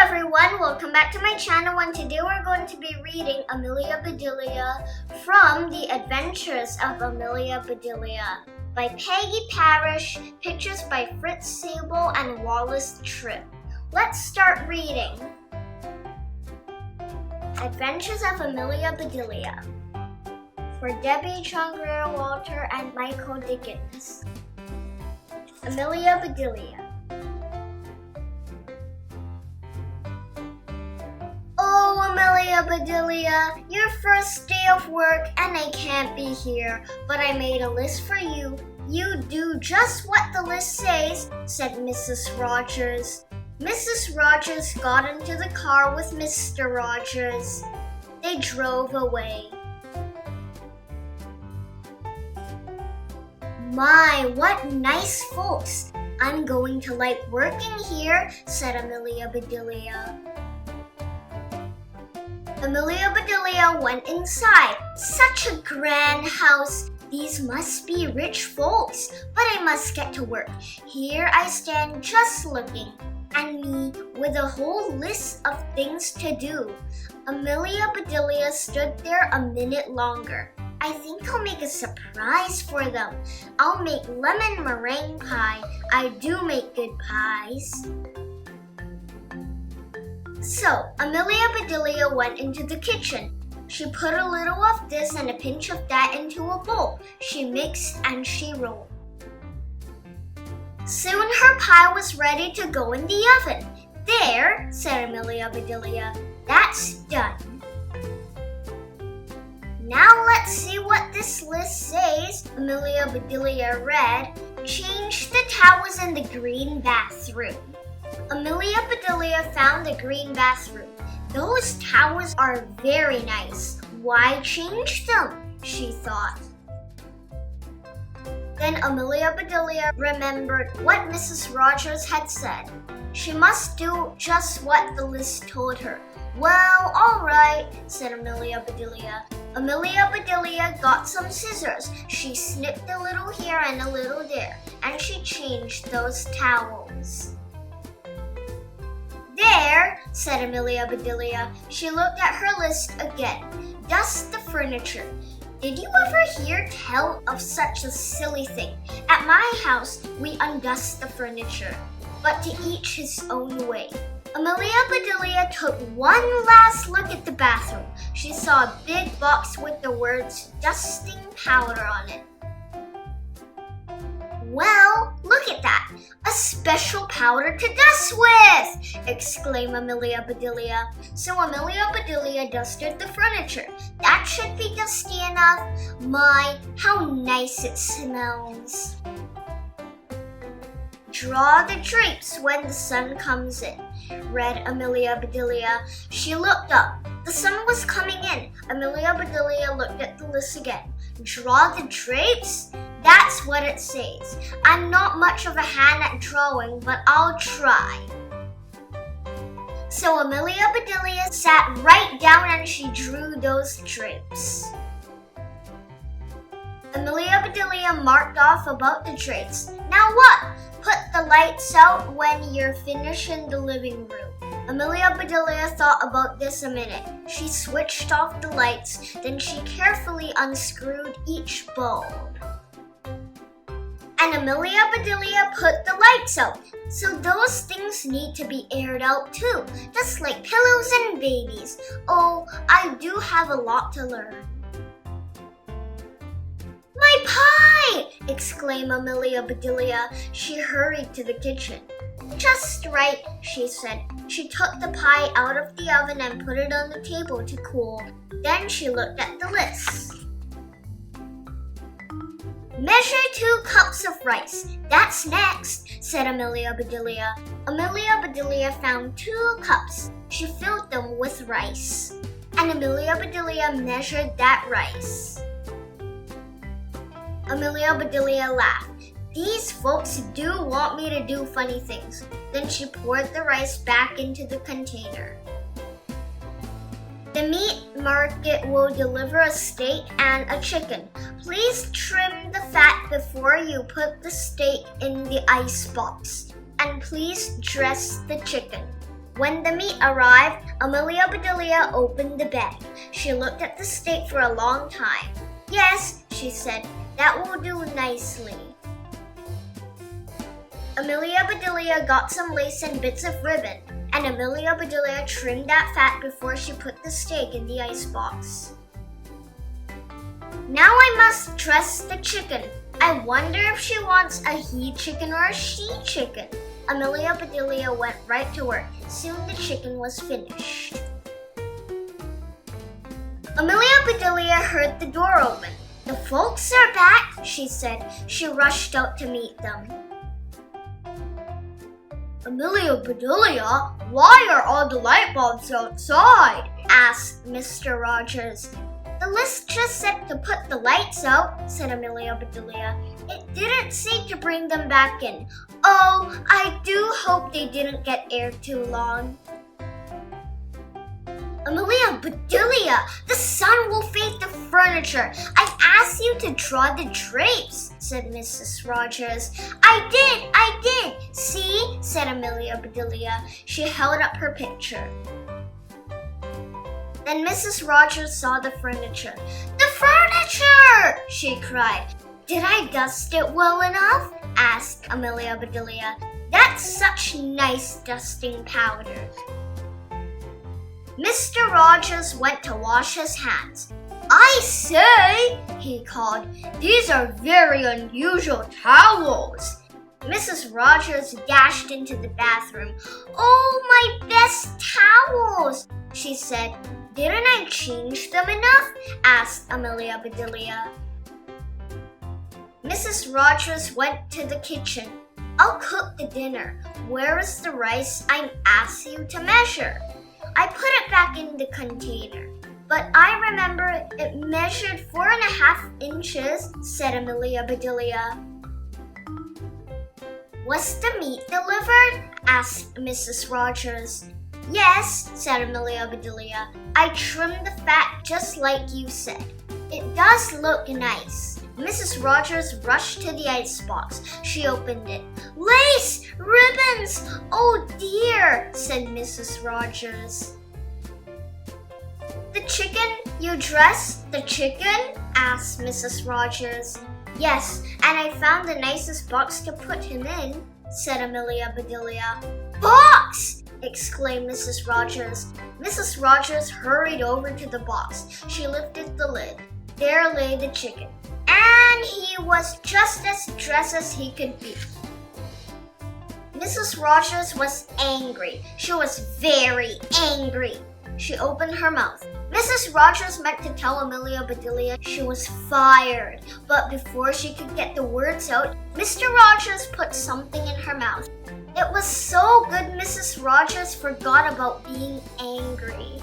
everyone, welcome back to my channel, and today we're going to be reading Amelia Bedelia from The Adventures of Amelia Bedelia by Peggy Parish, pictures by Fritz Sable and Wallace Tripp. Let's start reading. Adventures of Amelia Bedelia for Debbie, John Grier, Walter, and Michael Dickens. Amelia Bedelia. Oh, Amelia Bedelia, your first day of work and I can't be here, but I made a list for you. You do just what the list says, said Mrs. Rogers. Mrs. Rogers got into the car with Mr. Rogers. They drove away. My, what nice folks. I'm going to like working here, said Amelia Bedelia. Amelia Bedelia went inside. Such a grand house. These must be rich folks, but I must get to work. Here I stand just looking, and me with a whole list of things to do. Amelia Bedelia stood there a minute longer. I think I'll make a surprise for them. I'll make lemon meringue pie. I do make good pies. So, Amelia Bedelia went into the kitchen. She put a little of this and a pinch of that into a bowl. She mixed and she rolled. Soon her pie was ready to go in the oven. There, said Amelia Bedelia, that's done. Now let's see what this list says. Amelia Bedelia read, change the towels in the green bathroom. Amelia Bedelia found the green bathroom. Those towels are very nice. Why change them? She thought. Then Amelia Bedelia remembered what Mrs. Rogers had said. She must do just what the list told her. Well, all right, said Amelia Bedelia. Amelia Bedelia got some scissors. She snipped a little here and a little there, and she changed those towels. There, said Amelia Bedelia. She looked at her list again. Dust the furniture. Did you ever hear tell of such a silly thing? At my house, we undust the furniture, but to each his own way. Amelia Bedelia took one last look at the bathroom. She saw a big box with the words dusting powder on it. Well, look at that! A special powder to dust with! Exclaimed Amelia Bedelia. So Amelia Bedelia dusted the furniture. That should be dusty enough. My, how nice it smells. Draw the drapes when the sun comes in, read Amelia Bedelia. She looked up. The sun was coming in. Amelia Bedelia looked at the list again. Draw the drapes? That's what it says. I'm not much of a hand at drawing, but I'll try. So Amelia Bedelia sat right down and she drew those drapes. Amelia Bedelia marked off about the drapes. Now what? Put the lights out when you're finished in the living room. Amelia Bedelia thought about this a minute. She switched off the lights, then she carefully unscrewed each bulb. And Amelia Bedelia put the lights out. So those things need to be aired out too, just like pillows and babies. Oh, I do have a lot to learn. My pie! Exclaimed Amelia Bedelia. She hurried to the kitchen. Just right, she said. She took the pie out of the oven and put it on the table to cool. Then she looked at the list. Measure 2 cups of rice. That's next, said Amelia Bedelia. Amelia Bedelia found 2 cups. She filled them with rice. And Amelia Bedelia measured that rice. Amelia Bedelia laughed. These folks do want me to do funny things. Then she poured the rice back into the container. The meat market will deliver a steak and a chicken. Please trim the fat before you put the steak in the ice box. And please dress the chicken. When the meat arrived, Amelia Bedelia opened the bag. She looked at the steak for a long time. "Yes," she said, "that will do nicely." Amelia Bedelia got some lace and bits of ribbon, and Amelia Bedelia trimmed that fat before she put the steak in the icebox. "Now I must dress the chicken. I wonder if she wants a he chicken or a she chicken." Amelia Bedelia went right to work. Soon the chicken was finished. Amelia Bedelia heard the door open. "The folks are back," she said. She rushed out to meet them. "Amelia Bedelia, why are all the light bulbs outside?" asked Mr. Rogers. "The list just said to put the lights out," said Amelia Bedelia. "It didn't say to bring them back in. Oh, I do hope they didn't get aired too long." "Amelia Bedelia, the sun will fade the furniture. I asked you to draw the drapes," said Mrs. Rogers. I did. "See," said Amelia Bedelia. She held up her picture. Then Mrs. Rogers saw the furniture. "The furniture!" she cried. "Did I dust it well enough?" asked Amelia Bedelia. "That's such nice dusting powder." Mr. Rogers went to wash his hands. "I say," he called, "these are very unusual towels." Mrs. Rogers dashed into the bathroom. "Oh, my best towels," she said. "Didn't I change them enough?" asked Amelia Bedelia. Mrs. Rogers went to the kitchen. "I'll cook the dinner. Where is the rice I asked you to measure?" "I put it back in the container, but I remember it measured 4.5 inches, said Amelia Bedelia. "Was the meat delivered?" asked Mrs. Rogers. "Yes," said Amelia Bedelia. "I trimmed the fat just like you said. It does look nice." Mrs. Rogers rushed to the icebox. She opened it. "Lace! Ribbons! Oh dear," said Mrs. Rogers. "The chicken? You dressed the chicken?" asked Mrs. Rogers. "Yes, and I found the nicest box to put him in," said Amelia Bedelia. "Box!" exclaimed Mrs. Rogers. Mrs. Rogers hurried over to the box. She lifted the lid. There lay the chicken, and he was just as dressed as he could be. Mrs. Rogers was angry. She was very angry. She opened her mouth. Mrs. Rogers meant to tell Amelia Bedelia she was fired, but before she could get the words out, Mr. Rogers put something in her mouth. It was so good Mrs. Rogers forgot about being angry.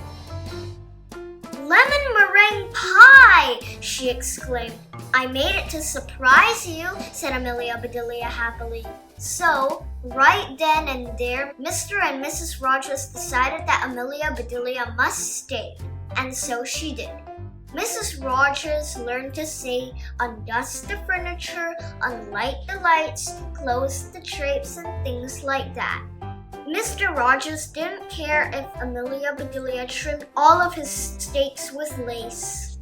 "Lemon meringue pie!" she exclaimed. "I made it to surprise you," said Amelia Bedelia happily. So, right then and there, Mr. and Mrs. Rogers decided that Amelia Bedelia must stay, and so she did. Mrs. Rogers learned to say, undust the furniture, unlight the lights, close the drapes, and things like that. Mr. Rogers didn't care if Amelia Bedelia trimmed all of his steaks with lace.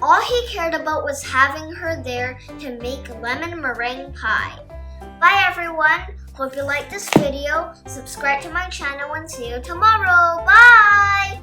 All he cared about was having her there to make lemon meringue pie. Bye everyone! Hope you liked this video. Subscribe to my channel and see you tomorrow. Bye!